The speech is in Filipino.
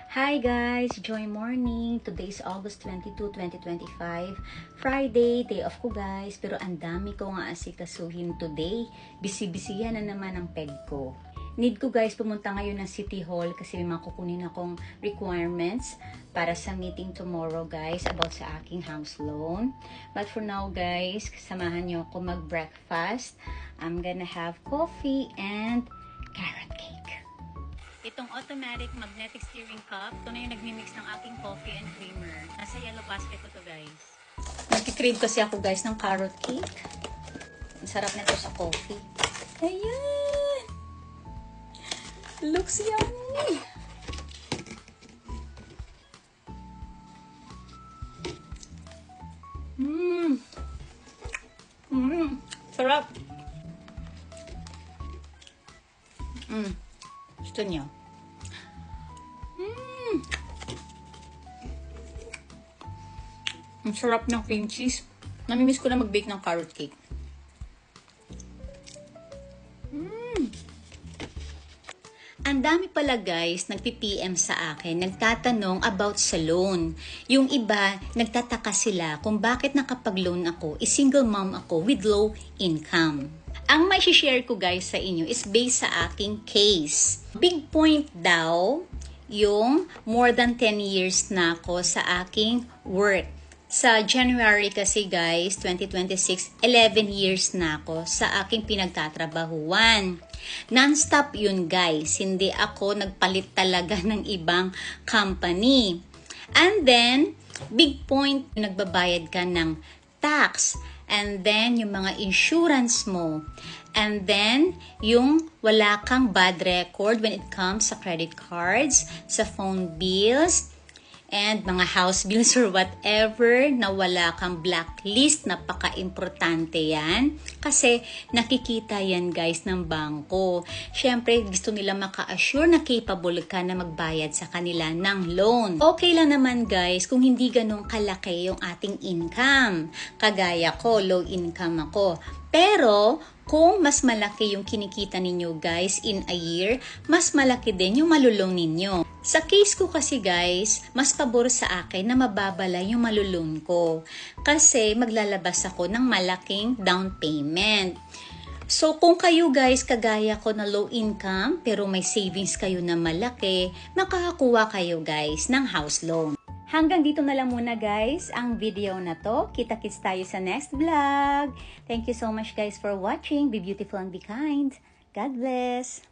Hi guys! Joy morning! Today is August 22, 2025. Friday, day off ko guys. Pero ang dami ko nga asikasuhin today. Busy-busy na naman ang peg ko. Need ko guys pumunta ngayon ng City Hall kasi may mga kukunin akong requirements para sa meeting tomorrow guys about sa aking house loan. But for now guys, samahan nyo ako mag-breakfast. I'm gonna have coffee and carrot cake. Itong automatic magnetic steering cup, ito na yung nagmi-mix ng aking coffee and creamer. Nasa yellow basket ko to guys. Nagkikrave kasi ako guys ng carrot cake. Ang sarap nito sa coffee. Ayan! Looks yummy! Sarap! Gusto niyo? Ang sarap ng cream cheese. Namimiss ko na mag-bake ng carrot cake. Ang dami pala guys, nagpi-PM sa akin, nagtatanong about sa loan. Yung iba, nagtataka sila kung bakit nakapag-loan ako, single mom ako with low income. Ang may share ko guys sa inyo is based sa aking case. Big point daw, yung more than 10 years na ako sa aking work. Sa January kasi guys, 2026, 11 years na ako sa aking pinagtatrabahuan. Non-stop yun guys, hindi ako nagpalit talaga ng ibang company. And then, big point, nagbabayad ka ng tax. And then, yung mga insurance mo. And then, yung wala kang bad record when it comes sa credit cards, sa phone bills, and mga house bills or whatever na wala kang blacklist. Napaka-importante yan. Kasi nakikita yan guys ng bangko. Siyempre, gusto nila maka-assure na capable ka na magbayad sa kanila ng loan. Okay lang naman guys kung hindi ganun kalaki yung ating income. Kagaya ko, low income ako. Pero, kung mas malaki yung kinikita ninyo guys in a year, mas malaki din yung malulong ninyo. Sa case ko kasi guys, mas pabor sa akin na mababala yung malulong ko. Kasi maglalabas ako ng malaking down payment. So kung kayo guys kagaya ko na low income pero may savings kayo na malaki, makakakuha kayo guys ng house loan. Hanggang dito na lang muna guys ang video na to. Kita-kits tayo sa next vlog. Thank you so much guys for watching. Be beautiful and be kind. God bless.